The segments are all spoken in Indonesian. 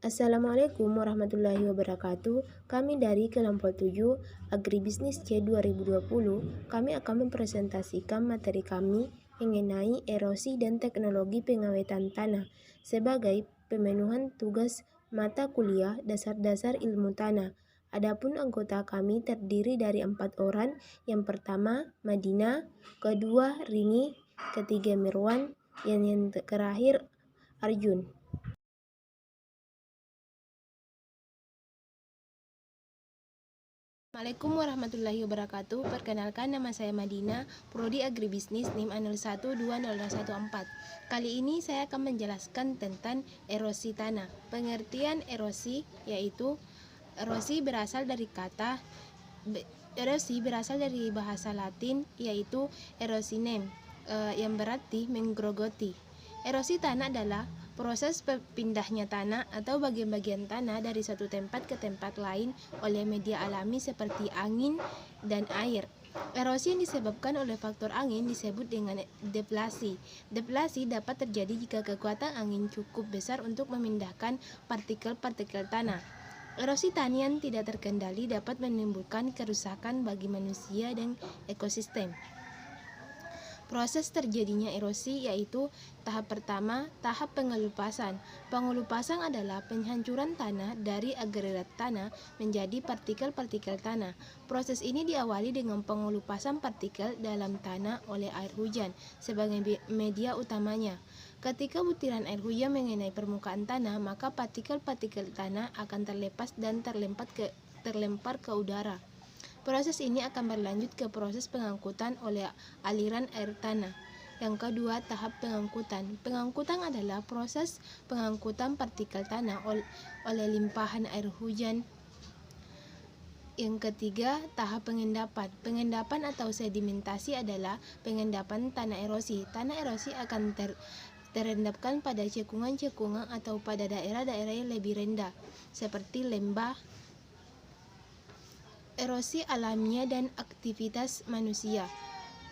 Assalamualaikum warahmatullahi wabarakatuh. Kami dari kelompok 7 Agribisnis C 2020, kami akan mempresentasikan materi kami mengenai erosi dan teknologi pengawetan tanah sebagai pemenuhan tugas mata kuliah dasar-dasar ilmu tanah. Adapun anggota kami terdiri dari 4 orang. Yang pertama Madina, kedua Rini, ketiga Mirwan, yang terakhir Arjun. Assalamualaikum warahmatullahi wabarakatuh. Perkenalkan, nama saya Madina, Prodi Agribisnis NIM A012014. Kali ini saya akan menjelaskan tentang erosi tanah. Pengertian erosi yaitu erosi berasal dari bahasa Latin yaitu erosinem, yang berarti menggerogoti. Erosi tanah adalah proses pindahnya tanah atau bagian-bagian tanah dari satu tempat ke tempat lain oleh media alami seperti angin dan air. Erosi yang disebabkan oleh faktor angin disebut dengan deflasi. Deflasi dapat terjadi jika kekuatan angin cukup besar untuk memindahkan partikel-partikel tanah. Erosi tanah yang tidak terkendali dapat menimbulkan kerusakan bagi manusia dan ekosistem. Proses terjadinya erosi yaitu tahap pertama, tahap pengelupasan. Pengelupasan adalah penghancuran tanah dari agregat tanah menjadi partikel-partikel tanah. Proses ini diawali dengan pengelupasan partikel dalam tanah oleh air hujan sebagai media utamanya. Ketika butiran air hujan mengenai permukaan tanah, maka partikel-partikel tanah akan terlepas dan terlempar ke udara. Proses ini akan berlanjut ke proses pengangkutan oleh aliran air tanah. Yang kedua, tahap pengangkutan. Pengangkutan adalah proses pengangkutan partikel tanah oleh limpahan air hujan. Yang ketiga, tahap pengendapan. Pengendapan atau sedimentasi adalah pengendapan tanah erosi. Tanah erosi akan terendapkan pada cekungan-cekungan atau pada daerah-daerah yang lebih rendah, seperti lembah. Erosi alamiah dan aktivitas manusia.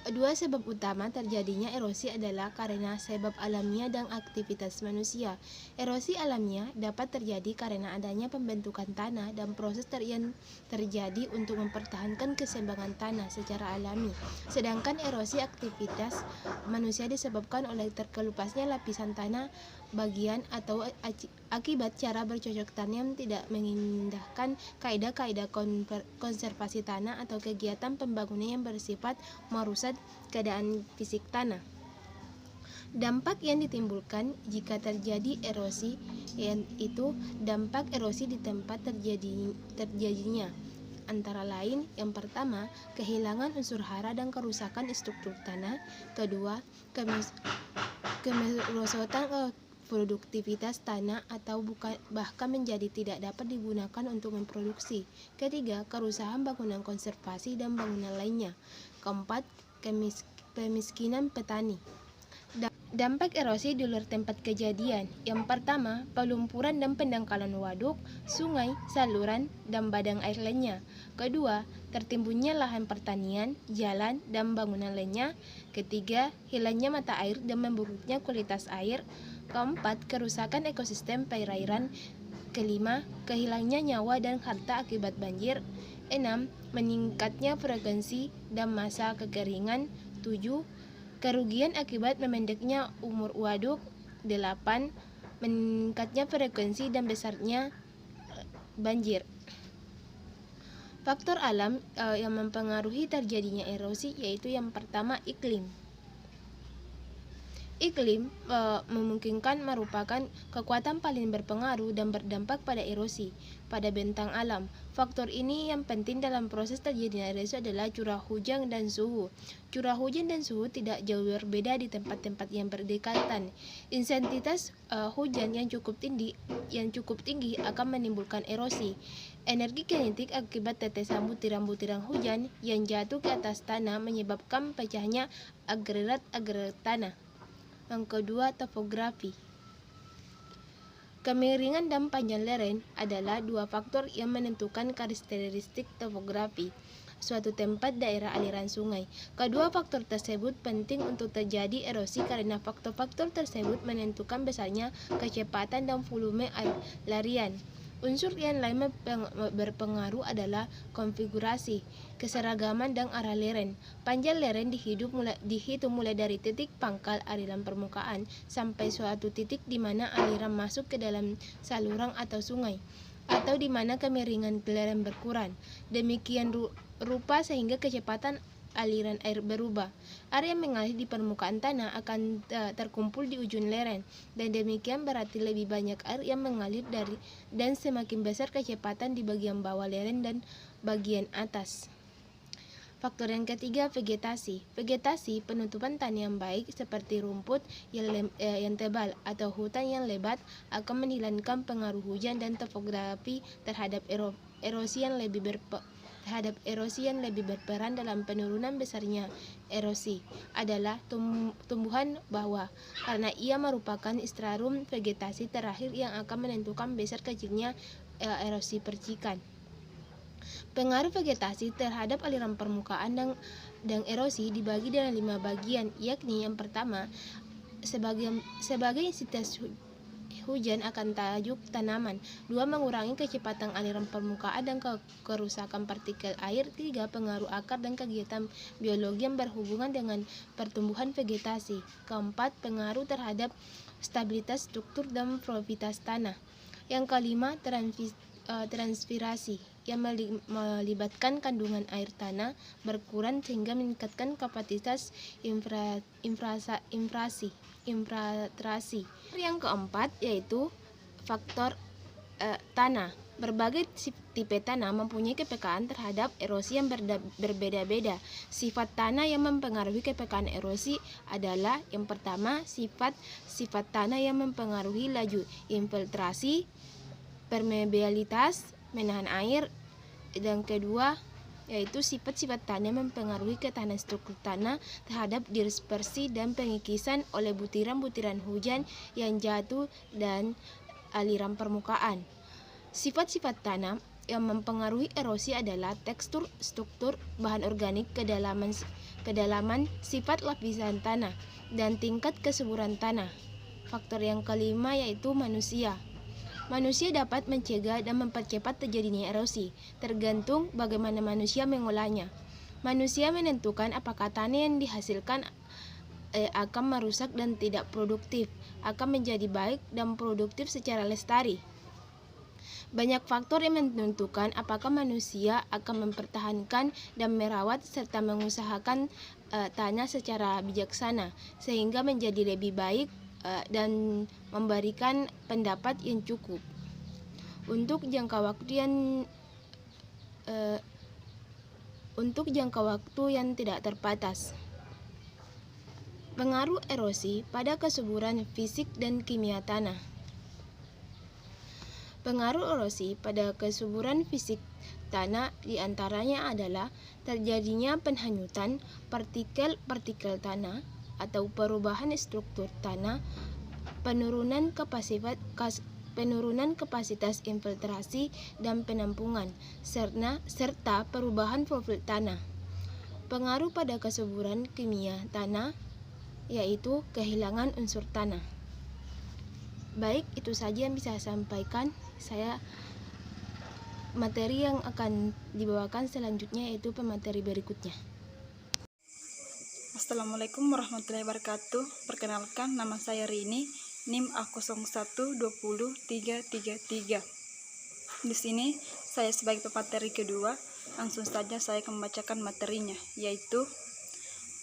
Dua sebab utama terjadinya erosi adalah karena sebab alamiah dan aktivitas manusia. Erosi alamiah dapat terjadi karena adanya pembentukan tanah dan proses yang terjadi untuk mempertahankan keseimbangan tanah secara alami. Sedangkan erosi aktivitas manusia disebabkan oleh terkelupasnya lapisan tanah bagian atau akibat cara bercocok tanam tidak mengindahkan kaidah-kaidah konservasi tanah atau kegiatan pembangunan yang bersifat merusak keadaan fisik tanah. Dampak yang ditimbulkan jika terjadi erosi yaitu dampak erosi di tempat terjadinya. Antara lain, yang pertama, kehilangan unsur hara dan kerusakan struktur tanah. Kedua, kemerosotan produktivitas tanah atau bahkan menjadi tidak dapat digunakan untuk memproduksi. Ketiga, kerusakan bangunan konservasi dan bangunan lainnya. Keempat, pemiskinan petani. Dampak erosi di luar tempat kejadian. Yang pertama, pelumpuran dan pendangkalan waduk, sungai, saluran, dan badan air lainnya. Kedua, tertimbunnya lahan pertanian, jalan, dan bangunan lainnya. Ketiga, hilangnya mata air dan memburuknya kualitas air. Keempat, kerusakan ekosistem perairan. Kelima, kehilangnya nyawa dan harta akibat banjir. 6. Meningkatnya frekuensi dan masa kekeringan. 7. Kerugian akibat memendeknya umur waduk. 8. Meningkatnya frekuensi dan besarnya banjir. Faktor alam yang mempengaruhi terjadinya erosi yaitu yang pertama, iklim. Iklim memungkinkan merupakan kekuatan paling berpengaruh dan berdampak pada erosi pada bentang alam. Faktor ini yang penting dalam proses terjadinya erosi adalah curah hujan dan suhu. Curah hujan dan suhu tidak jauh berbeda di tempat-tempat yang berdekatan. Intensitas hujan yang cukup tinggi akan menimbulkan erosi. Energi kinetik akibat tetesan butiran-butiran hujan yang jatuh ke atas tanah menyebabkan pecahnya agregat tanah. Yang kedua, topografi. Kemiringan dan panjang lereng adalah dua faktor yang menentukan karakteristik topografi. suatu tempat daerah aliran sungai. Kedua faktor tersebut penting untuk terjadi erosi karena faktor-faktor tersebut menentukan besarnya kecepatan dan volume air larian. Unsur yang lain berpengaruh adalah konfigurasi, keseragaman, dan arah lereng. Panjang lereng dihitung mulai dari titik pangkal aliran permukaan sampai suatu titik di mana aliran masuk ke dalam saluran atau sungai, atau di mana kemiringan lereng berkurang. Demikian rupa sehingga kecepatan aliran air berubah. Air yang mengalir di permukaan tanah akan terkumpul di ujung lereng, dan demikian berarti lebih banyak air yang mengalir dan semakin besar kecepatan di bagian bawah lereng dan bagian atas. Faktor yang ketiga, vegetasi. Vegetasi, penutupan tanah yang baik seperti rumput yang tebal atau hutan yang lebat akan menghilangkan pengaruh hujan dan topografi terhadap erosi yang lebih berperan dalam penurunan besarnya erosi adalah tumbuhan bawah, karena ia merupakan stadium vegetasi terakhir yang akan menentukan besar kecilnya erosi percikan. Pengaruh vegetasi terhadap aliran permukaan dan erosi dibagi dalam 5 bagian, yakni yang pertama, sebagai intensitas hujan akan tajuk tanaman. 2. Mengurangi kecepatan aliran permukaan dan kerusakan partikel air. 3. Pengaruh akar dan kegiatan biologi yang berhubungan dengan pertumbuhan vegetasi. 4. Pengaruh terhadap stabilitas struktur dan porositas tanah. Yang kelima, transpirasi yang melibatkan kandungan air tanah berkurang sehingga meningkatkan kapasitas infiltrasi. Yang keempat yaitu faktor tanah. Berbagai tipe tanah mempunyai kepekaan terhadap erosi yang berbeda-beda. Sifat tanah yang mempengaruhi kepekaan erosi adalah yang pertama, sifat tanah yang mempengaruhi laju infiltrasi, permeabilitas, menahan air, dan kedua yaitu sifat-sifat tanah mempengaruhi ketahanan struktur tanah terhadap dispersi dan pengikisan oleh butiran-butiran hujan yang jatuh dan aliran permukaan. Sifat-sifat tanah yang mempengaruhi erosi adalah tekstur, struktur, bahan organik, kedalaman, sifat lapisan tanah, dan tingkat kesuburan tanah. Faktor yang kelima yaitu manusia. Manusia dapat mencegah dan mempercepat terjadinya erosi, tergantung bagaimana manusia mengolahnya. Manusia menentukan apakah tanah yang dihasilkan akan merusak dan tidak produktif, akan menjadi baik dan produktif secara lestari. Banyak faktor yang menentukan apakah manusia akan mempertahankan dan merawat serta mengusahakan tanah secara bijaksana, sehingga menjadi lebih baik dan memberikan pendapat yang cukup untuk jangka waktu yang tidak terbatas. Pengaruh erosi pada kesuburan fisik dan kimia tanah. Pengaruh erosi pada kesuburan fisik tanah diantaranya adalah terjadinya penhanyutan partikel-partikel tanah atau perubahan struktur tanah, penurunan kapasitas infiltrasi dan penampungan, serta perubahan profil tanah. Pengaruh pada kesuburan kimia tanah yaitu kehilangan unsur tanah. Baik, itu saja yang bisa saya sampaikan. Materi yang akan dibawakan selanjutnya yaitu pemateri berikutnya. Assalamualaikum warahmatullahi wabarakatuh. Perkenalkan, nama saya Rini, NIM A0120333. Di sini saya sebagai pemateri kedua, langsung saja saya akan membacakan materinya, yaitu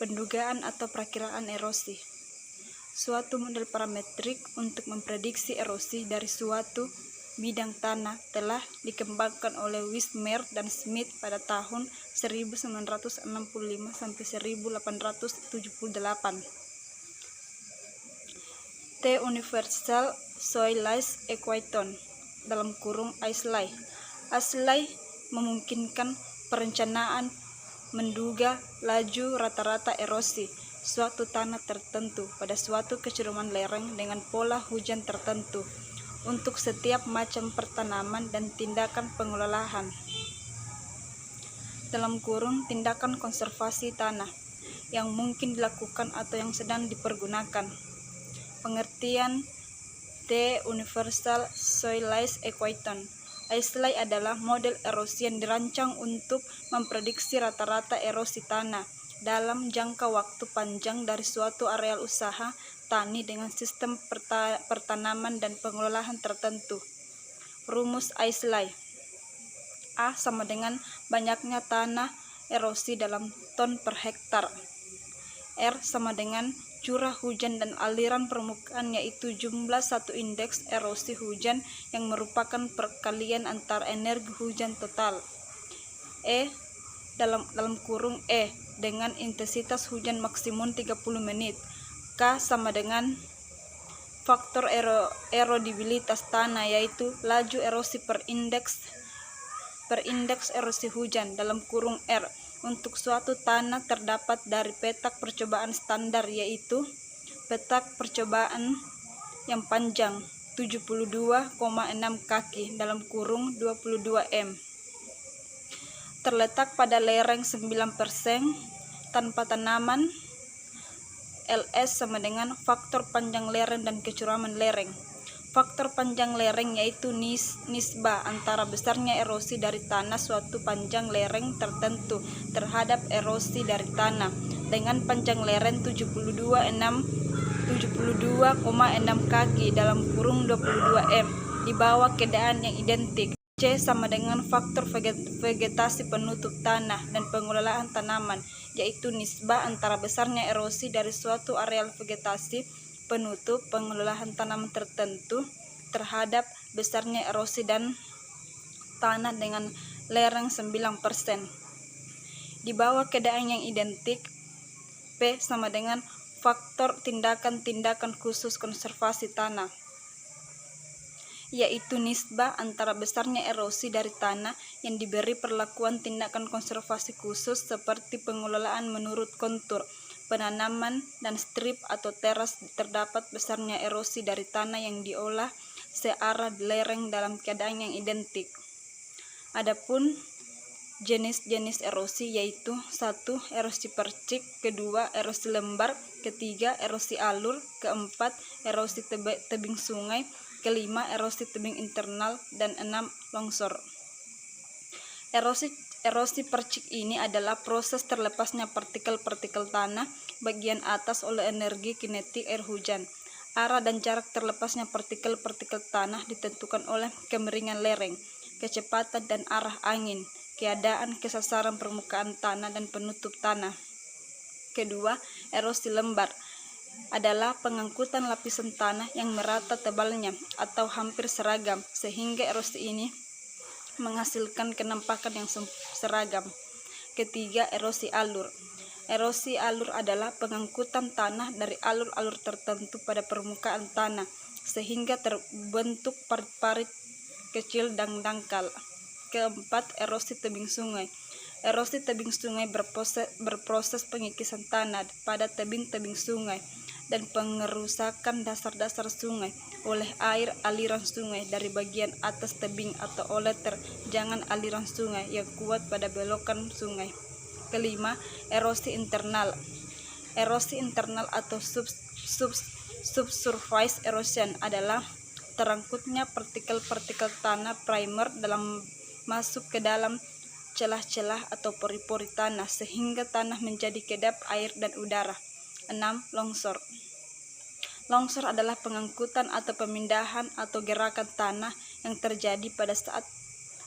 pendugaan atau perakiraan erosi. Suatu model parametrik untuk memprediksi erosi dari suatu bidang tanah telah dikembangkan oleh Wismer dan Smith pada tahun 1965 sampai 1878. The Universal Soil Lice Equation (ISLAE). ISLAE memungkinkan perencanaan menduga laju rata-rata erosi suatu tanah tertentu pada suatu kecenderungan lereng dengan pola hujan tertentu untuk setiap macam pertanaman dan tindakan pengelolaan. dalam kurung tindakan konservasi tanah yang mungkin dilakukan atau yang sedang dipergunakan. Pengertian The Universal Soil Lice Equation. ISLAI adalah model erosi yang dirancang untuk memprediksi rata-rata erosi tanah dalam jangka waktu panjang dari suatu areal usaha tani dengan sistem pertanaman dan pengelolaan tertentu. Rumus ISLAI. A sama dengan banyaknya tanah erosi dalam ton per hektar. R sama dengan curah hujan dan aliran permukaan, yaitu jumlah satu indeks erosi hujan yang merupakan perkalian antara energi hujan total. E dalam kurung E dengan intensitas hujan maksimum 30 menit. K sama dengan faktor erodibilitas tanah, yaitu laju erosi per indeks erosi hujan dalam kurung R. Untuk suatu tanah terdapat dari petak percobaan standar, yaitu petak percobaan yang panjang 72,6 kaki dalam kurung 22 m. Terletak pada lereng 9% tanpa tanaman. LS sama dengan faktor panjang lereng dan kecuraman lereng. Faktor panjang lereng yaitu nisbah antara besarnya erosi dari tanah suatu panjang lereng tertentu terhadap erosi dari tanah dengan panjang lereng 72,6 kaki dalam kurung 22 m di bawah keadaan yang identik. C sama dengan faktor vegetasi penutup tanah dan pengelolaan tanaman, yaitu nisbah antara besarnya erosi dari suatu areal vegetasi penutup pengelolaan tanaman tertentu terhadap besarnya erosi dan tanah dengan lereng 9%. Di bawah keadaan yang identik, P sama dengan faktor tindakan-tindakan khusus konservasi tanah, yaitu nisbah antara besarnya erosi dari tanah yang diberi perlakuan tindakan konservasi khusus seperti pengelolaan menurut kontur, penanaman, dan strip atau teras terdapat besarnya erosi dari tanah yang diolah searah lereng dalam keadaan yang identik. Adapun jenis-jenis erosi yaitu 1. Erosi percik, 2. Erosi lembar, 3. Erosi alur, 4. Erosi tebing sungai, 5. Erosi tebing internal, dan 6. Longsor. Erosi percik ini adalah proses terlepasnya partikel-partikel tanah bagian atas oleh energi kinetik air hujan. Arah dan jarak terlepasnya partikel-partikel tanah ditentukan oleh kemiringan lereng, kecepatan dan arah angin, keadaan kesasaran permukaan tanah dan penutup tanah. Kedua, erosi lembar adalah pengangkutan lapisan tanah yang merata tebalnya atau hampir seragam, sehingga erosi ini menghasilkan kenampakan yang seragam. Ketiga, erosi alur. Erosi alur adalah pengangkutan tanah dari alur-alur tertentu pada permukaan tanah, sehingga terbentuk parit-parit kecil dan dangkal. Keempat, erosi tebing sungai. Erosi tebing sungai berproses pengikisan tanah pada tebing-tebing sungai dan pengerusakan dasar-dasar sungai oleh air aliran sungai dari bagian atas tebing atau oleh terjangan aliran sungai yang kuat pada belokan sungai. Kelima, erosi internal. Erosi internal atau subsurface erosion adalah terangkutnya partikel-partikel tanah primer masuk ke dalam celah-celah atau pori-pori tanah sehingga tanah menjadi kedap air dan udara. 6. Longsor. Longsor adalah pengangkutan atau pemindahan atau gerakan tanah yang terjadi pada saat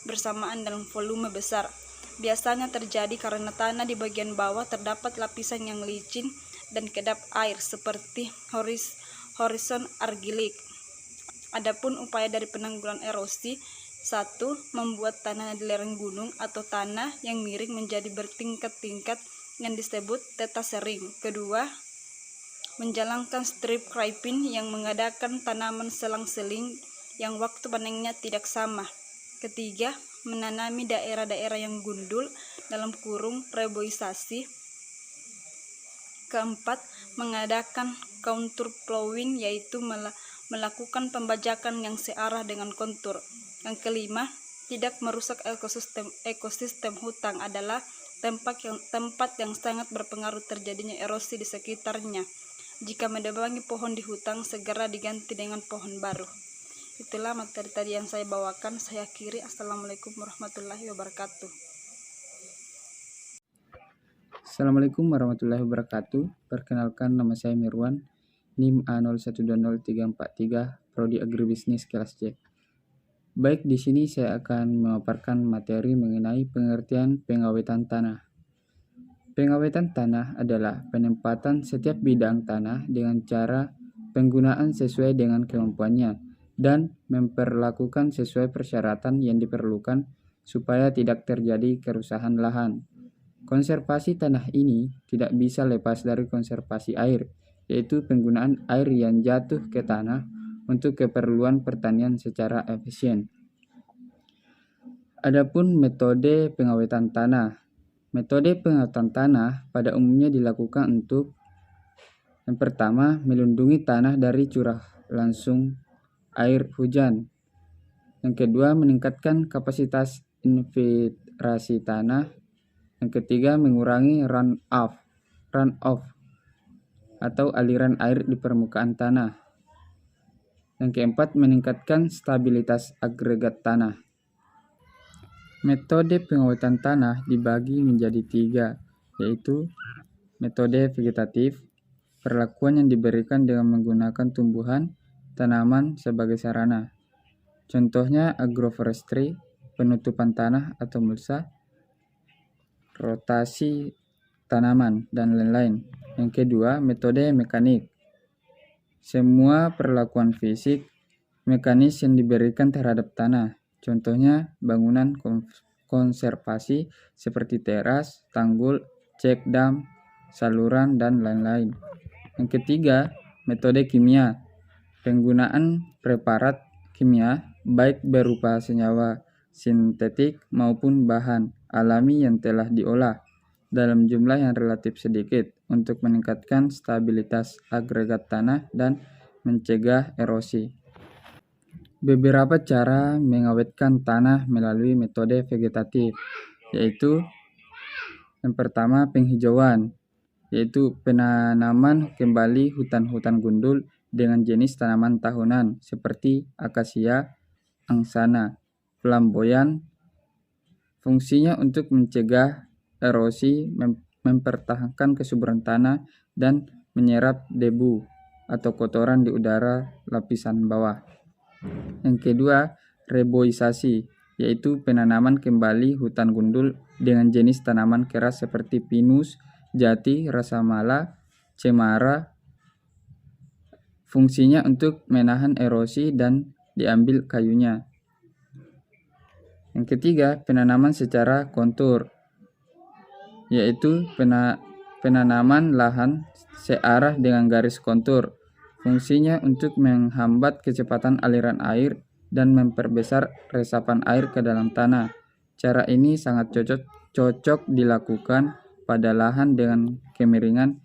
bersamaan dalam volume besar. Biasanya terjadi karena tanah di bagian bawah terdapat lapisan yang licin dan kedap air seperti horizon argilik. Adapun upaya dari penanggulangan erosi: 1. Membuat tanah di lereng gunung atau tanah yang miring menjadi bertingkat-tingkat yang disebut terasering. 2. Menjalankan strip cropping yang mengadakan tanaman selang-seling yang waktu panennya tidak sama. 3. Menanami daerah-daerah yang gundul dalam kurung reboisasi. 4. Mengadakan contour plowing, yaitu melakukan pembajakan yang searah dengan kontur. Yang kelima, tidak merusak ekosistem hutan adalah tempat yang sangat berpengaruh terjadinya erosi di sekitarnya. Jika menebangi pohon di hutan, segera diganti dengan pohon baru. Itulah materi tadi yang saya bawakan. Saya akhiri. Assalamualaikum warahmatullahi wabarakatuh. Assalamualaikum warahmatullahi wabarakatuh. Perkenalkan, nama saya Mirwan, NIM A01200343, Prodi Agribisnis kelas C. Baik, di sini saya akan memaparkan materi mengenai pengertian pengawetan tanah. Pengawetan tanah adalah penempatan setiap bidang tanah dengan cara penggunaan sesuai dengan kemampuannya dan memperlakukan sesuai persyaratan yang diperlukan supaya tidak terjadi kerusakan lahan. Konservasi tanah ini tidak bisa lepas dari konservasi air, yaitu penggunaan air yang jatuh ke tanah untuk keperluan pertanian secara efisien. Adapun metode pengawetan tanah. Metode pengawetan tanah pada umumnya dilakukan untuk yang pertama, melindungi tanah dari curah langsung air hujan. Yang kedua, meningkatkan kapasitas infiltrasi tanah. Yang ketiga, mengurangi runoff atau aliran air di permukaan tanah. Yang keempat, meningkatkan stabilitas agregat tanah. Metode pengawetan tanah dibagi menjadi 3, yaitu metode vegetatif, perlakuan yang diberikan dengan menggunakan tumbuhan, tanaman sebagai sarana. Contohnya agroforestry, penutupan tanah atau mulsa, rotasi tanaman, dan lain-lain. Yang kedua, metode mekanik. Semua perlakuan fisik, mekanis yang diberikan terhadap tanah. Contohnya bangunan konservasi seperti teras, tanggul, cek dam, saluran, dan lain-lain. Yang ketiga, metode kimia. Penggunaan preparat kimia baik berupa senyawa sintetik maupun bahan alami yang telah diolah dalam jumlah yang relatif sedikit untuk meningkatkan stabilitas agregat tanah dan mencegah erosi. Beberapa cara mengawetkan tanah melalui metode vegetatif, yaitu yang pertama penghijauan, yaitu penanaman kembali hutan-hutan gundul dengan jenis tanaman tahunan seperti akasia, angsana, flamboyan. Fungsinya untuk mencegah erosi, mempertahankan kesuburan tanah, dan menyerap debu atau kotoran di udara lapisan bawah. Yang kedua, reboisasi, yaitu penanaman kembali hutan gundul dengan jenis tanaman keras seperti pinus, jati, rasamala, cemara. Fungsinya untuk menahan erosi dan diambil kayunya. Yang ketiga, penanaman secara kontur, yaitu penanaman lahan searah dengan garis kontur. Fungsinya untuk menghambat kecepatan aliran air dan memperbesar resapan air ke dalam tanah. Cara ini sangat cocok dilakukan pada lahan dengan kemiringan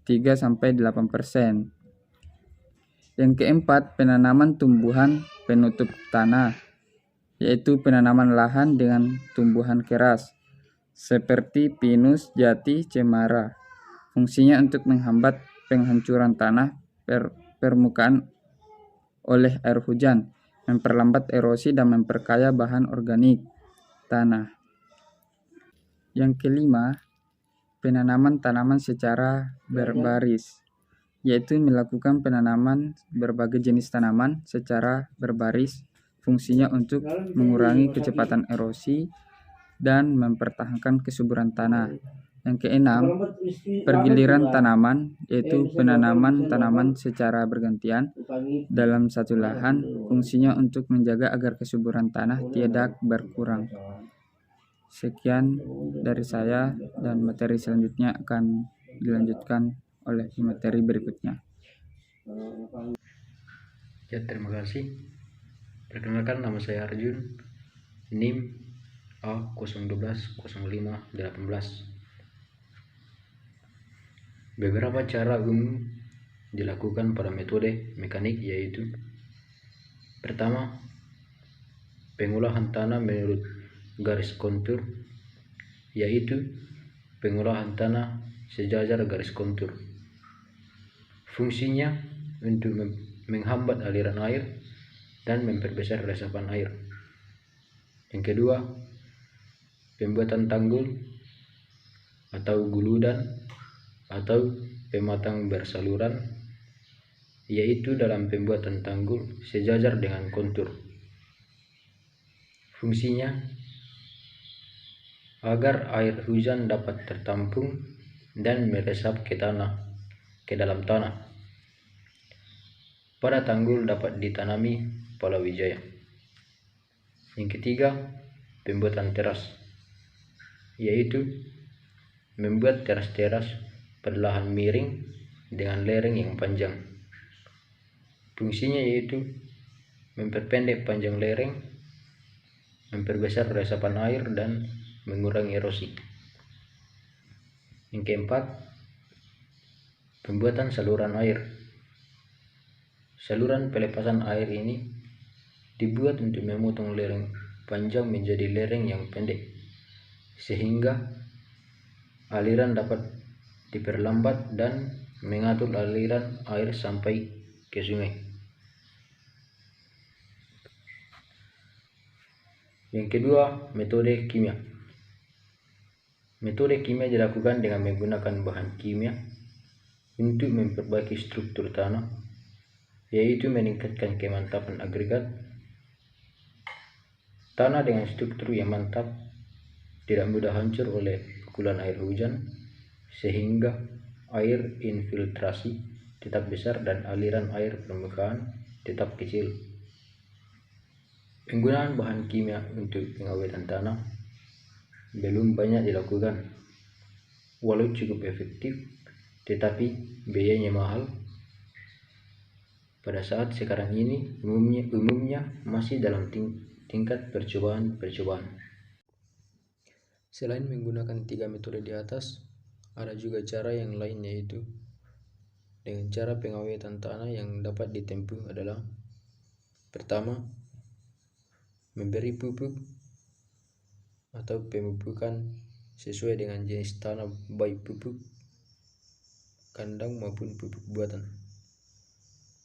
3-8%. Yang keempat, penanaman tumbuhan penutup tanah, yaitu penanaman lahan dengan tumbuhan keras seperti pinus, jati, cemara. Fungsinya untuk menghambat penghancuran tanah permukaan oleh air hujan, memperlambat erosi dan memperkaya bahan organik tanah. Yang kelima, penanaman tanaman secara berbaris, yaitu melakukan penanaman berbagai jenis tanaman secara berbaris. Fungsinya untuk mengurangi kecepatan erosi dan mempertahankan kesuburan tanah. Yang keenam, pergiliran tanaman, yaitu penanaman tanaman secara bergantian dalam satu lahan. Fungsinya untuk menjaga agar kesuburan tanah tidak berkurang. Sekian dari saya, dan materi selanjutnya akan dilanjutkan oleh materi berikutnya. Ya, terima kasih. Perkenalkan, nama saya Arjun, NIM A01200518. Beberapa cara umum dilakukan pada metode mekanik, yaitu pertama, pengolahan tanah menurut garis kontur, yaitu pengolahan tanah sejajar garis kontur. Fungsinya untuk menghambat aliran air dan memperbesar resapan air. Yang kedua, pembuatan tanggul atau guludan atau pematang bersaluran, yaitu dalam pembuatan tanggul sejajar dengan kontur. Fungsinya agar air hujan dapat tertampung dan meresap ke dalam tanah. Pada tanggul dapat ditanami palawija. Yang ketiga, pembuatan teras, yaitu membuat teras-teras pada lahan miring dengan lereng yang panjang. Fungsinya yaitu memperpendek panjang lereng, memperbesar resapan air, dan mengurangi erosi. Yang keempat, pembuatan saluran air. Saluran pelepasan air ini dibuat untuk memotong lereng panjang menjadi lereng yang pendek, sehingga aliran dapat diperlambat dan mengatur aliran air sampai ke sungai. Yang kedua, metode kimia. Metode kimia dilakukan dengan menggunakan bahan kimia untuk memperbaiki struktur tanah, yaitu meningkatkan kemantapan agregat. Tanah dengan struktur yang mantap tidak mudah hancur oleh pukulan air hujan, sehingga air infiltrasi tetap besar dan aliran air permukaan tetap kecil. Penggunaan bahan kimia untuk pengawetan tanah belum banyak dilakukan, walau cukup efektif, tetapi biayanya mahal. Pada saat sekarang ini umumnya masih dalam tingkat percobaan. Selain menggunakan 3 metode di atas, ada juga cara yang lain, yaitu dengan cara pengawetan tanah yang dapat ditempuh adalah: pertama, memberi pupuk atau pemupukan sesuai dengan jenis tanah, baik pupuk kandang maupun pupuk buatan.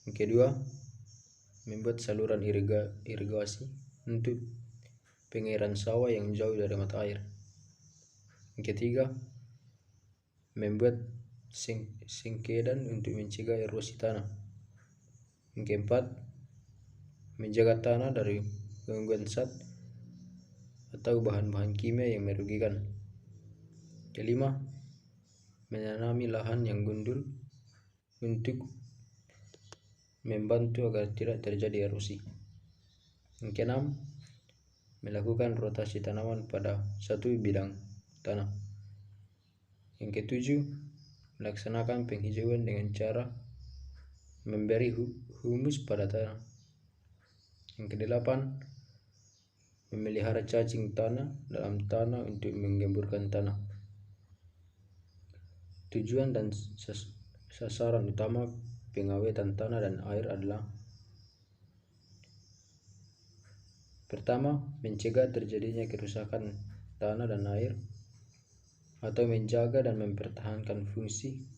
Yang kedua, membuat saluran irigasi untuk pengairan sawah yang jauh dari mata air. Yang ketiga, membuat singkedan untuk mencegah erosi tanah. Yang keempat, menjaga tanah dari gangguan zat atau bahan-bahan kimia yang merugikan. Kelima, menanami lahan yang gundul untuk membantu agar tidak terjadi erosi. Yang keenam, melakukan rotasi tanaman pada satu bidang tanah. Yang ketujuh, melaksanakan penghijauan dengan cara memberi humus pada tanah. Yang kedelapan, memelihara cacing tanah dalam tanah untuk menggemburkan tanah. Tujuan dan sasaran utama pengawetan tanah dan air adalah: pertama, mencegah terjadinya kerusakan tanah dan air, atau menjaga dan mempertahankan fungsi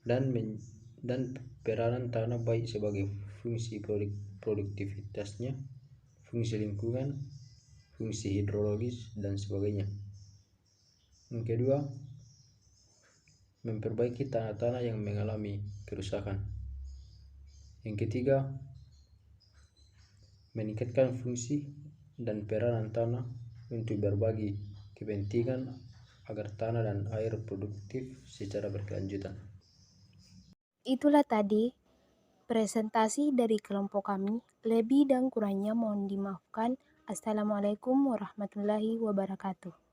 dan peranan tanah, baik sebagai fungsi produktivitasnya, fungsi lingkungan, fungsi hidrologis, dan sebagainya. Yang kedua, memperbaiki tanah-tanah yang mengalami kerusakan. Yang ketiga, meningkatkan fungsi dan peranan tanah untuk berbagi kepentingan agar tanah dan air produktif secara berkelanjutan. Itulah tadi presentasi dari kelompok kami. Lebih dan kurangnya mohon dimaafkan. Assalamualaikum warahmatullahi wabarakatuh.